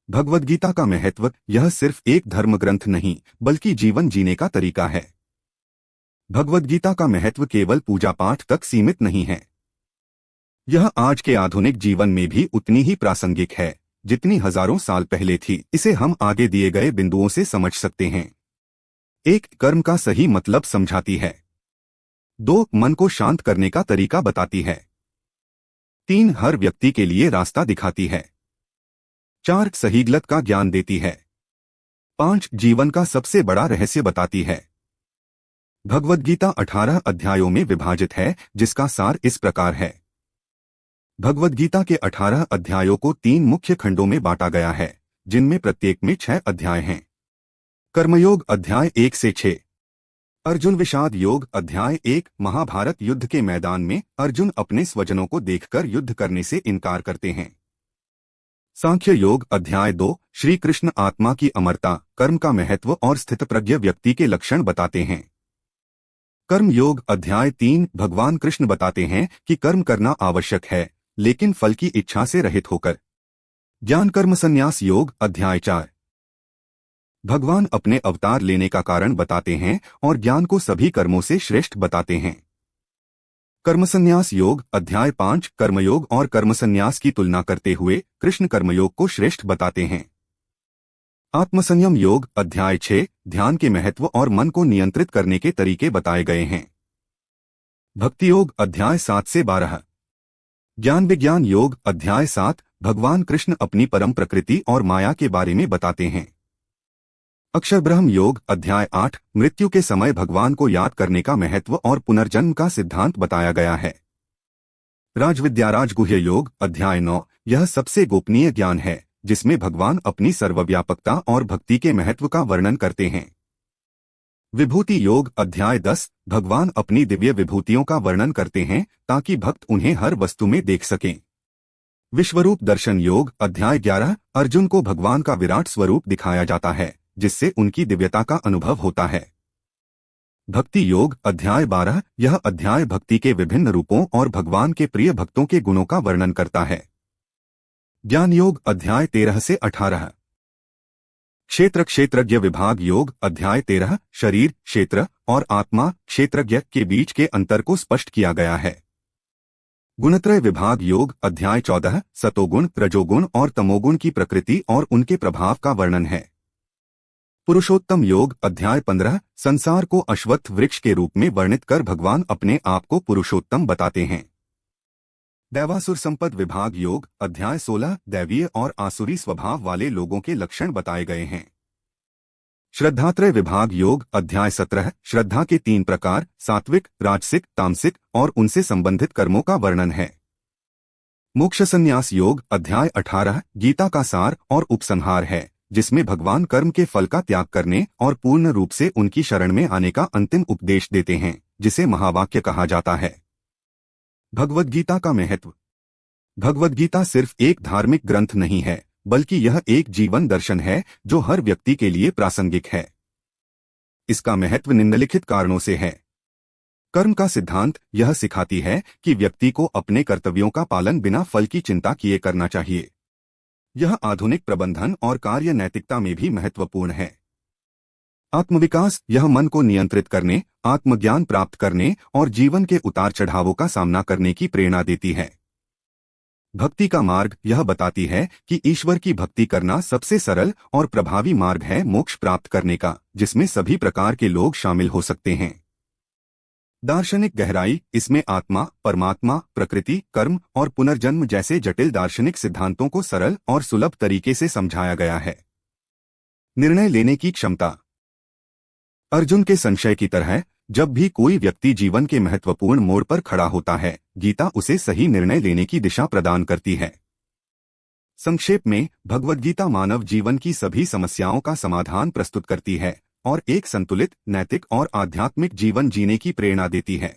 भगवद गीता का महत्व यह सिर्फ एक धर्म ग्रंथ नहीं बल्कि जीवन जीने का तरीका है। भगवद गीता का महत्व केवल पूजा पाठ तक सीमित नहीं है। यह आज के आधुनिक जीवन में भी उतनी ही प्रासंगिक है जितनी हजारों साल पहले थी। इसे हम आगे दिए गए बिंदुओं से समझ सकते हैं। 1. कर्म का सही मतलब समझाती है। 2. मन को शांत करने का तरीका बताती है। 3. हर व्यक्ति के लिए रास्ता दिखाती है। 4. सही गलत का ज्ञान देती है। 5. जीवन का सबसे बड़ा रहस्य बताती है। भगवद गीता 18 अध्यायों में विभाजित है, जिसका सार इस प्रकार है। भगवद गीता के 18 अध्यायों को 3 मुख्य खंडों में बांटा गया है, जिनमें प्रत्येक में 6 अध्याय हैं। कर्मयोग अध्याय 1 से 6। अर्जुन विषाद योग अध्याय 1। महाभारत युद्ध के मैदान में अर्जुन अपने स्वजनों को देखकर युद्ध करने से इनकार करते हैं। सांख्य योग अध्याय 2। श्री कृष्ण आत्मा की अमरता, कर्म का महत्व और स्थितप्रज्ञ व्यक्ति के लक्षण बताते हैं। कर्म योग अध्याय 3। भगवान कृष्ण बताते हैं कि कर्म करना आवश्यक है, लेकिन फल की इच्छा से रहित होकर। ज्ञान कर्म संन्यास योग अध्याय 4। भगवान अपने अवतार लेने का कारण बताते हैं और ज्ञान को सभी कर्मों से श्रेष्ठ बताते हैं। कर्म संन्यास योग अध्याय 5। कर्मयोग और कर्म संन्यास की तुलना करते हुए कृष्ण कर्मयोग को श्रेष्ठ बताते हैं। आत्मसंयम योग अध्याय 6। ध्यान के महत्व और मन को नियंत्रित करने के तरीके बताए गए हैं। भक्ति योग अध्याय 7 से 12। ज्ञान विज्ञान योग अध्याय 7। भगवान कृष्ण अपनी परम प्रकृति और माया के बारे में बताते हैं। अक्षर ब्रह्म योग अध्याय 8। मृत्यु के समय भगवान को याद करने का महत्व और पुनर्जन्म का सिद्धांत बताया गया है। राजविद्या राजगुह्य योग अध्याय 9। यह सबसे गोपनीय ज्ञान है, जिसमें भगवान अपनी सर्वव्यापकता और भक्ति के महत्व का वर्णन करते हैं। विभूति योग अध्याय 10। भगवान अपनी दिव्य विभूतियों का वर्णन करते हैं ताकि भक्त उन्हें हर वस्तु में देख सकें। विश्वरूप दर्शन योग अध्याय 11। अर्जुन को भगवान का विराट स्वरूप दिखाया जाता है, जिससे उनकी दिव्यता का अनुभव होता है। भक्ति योग अध्याय 12। यह अध्याय भक्ति के विभिन्न रूपों और भगवान के प्रिय भक्तों के गुणों का वर्णन करता है। ज्ञान योग अध्याय 13 से 18। क्षेत्र क्षेत्रज्ञ विभाग योग अध्याय 13। शरीर, क्षेत्र और आत्मा क्षेत्रज्ञ के बीच के अंतर को स्पष्ट किया गया है। गुणत्रय विभाग योग अध्याय 14। सतोगुण, रजोगुण और तमोगुण की प्रकृति और उनके प्रभाव का वर्णन है। पुरुषोत्तम योग अध्याय 15। संसार को अश्वत्थ वृक्ष के रूप में वर्णित कर भगवान अपने आप को पुरुषोत्तम बताते हैं। दैवासुर संपद विभाग योग अध्याय 16। दैवीय और आसुरी स्वभाव वाले लोगों के लक्षण बताए गए हैं। श्रद्धात्रय विभाग योग अध्याय 17। श्रद्धा के 3 प्रकार, सात्विक, राजसिक, तामसिक और उनसे संबंधित कर्मों का वर्णन है। मोक्ष संन्यास योग अध्याय 18। गीता का सार और उपसंहार है, जिसमें भगवान कर्म के फल का त्याग करने और पूर्ण रूप से उनकी शरण में आने का अंतिम उपदेश देते हैं, जिसे महावाक्य कहा जाता है। भगवद गीता का महत्व। भगवद गीता सिर्फ एक धार्मिक ग्रंथ नहीं है, बल्कि यह एक जीवन दर्शन है जो हर व्यक्ति के लिए प्रासंगिक है। इसका महत्व निम्नलिखित कारणों से है। कर्म का सिद्धांत यह सिखाती है कि व्यक्ति को अपने कर्तव्यों का पालन बिना फल की चिंता किए करना चाहिए। यह आधुनिक प्रबंधन और कार्य नैतिकता में भी महत्वपूर्ण है। आत्मविकास यह मन को नियंत्रित करने, आत्मज्ञान प्राप्त करने और जीवन के उतार चढ़ावों का सामना करने की प्रेरणा देती है। भक्ति का मार्ग यह बताती है कि ईश्वर की भक्ति करना सबसे सरल और प्रभावी मार्ग है मोक्ष प्राप्त करने का, जिसमें सभी प्रकार के लोग शामिल हो सकते हैं। दार्शनिक गहराई इसमें आत्मा, परमात्मा, प्रकृति, कर्म और पुनर्जन्म जैसे जटिल दार्शनिक सिद्धांतों को सरल और सुलभ तरीके से समझाया गया है। निर्णय लेने की क्षमता। अर्जुन के संशय की तरह जब भी कोई व्यक्ति जीवन के महत्वपूर्ण मोड़ पर खड़ा होता है, गीता उसे सही निर्णय लेने की दिशा प्रदान करती है। संक्षेप में, भगवद गीता मानव जीवन की सभी समस्याओं का समाधान प्रस्तुत करती है और एक संतुलित, नैतिक और आध्यात्मिक जीवन जीने की प्रेरणा देती है।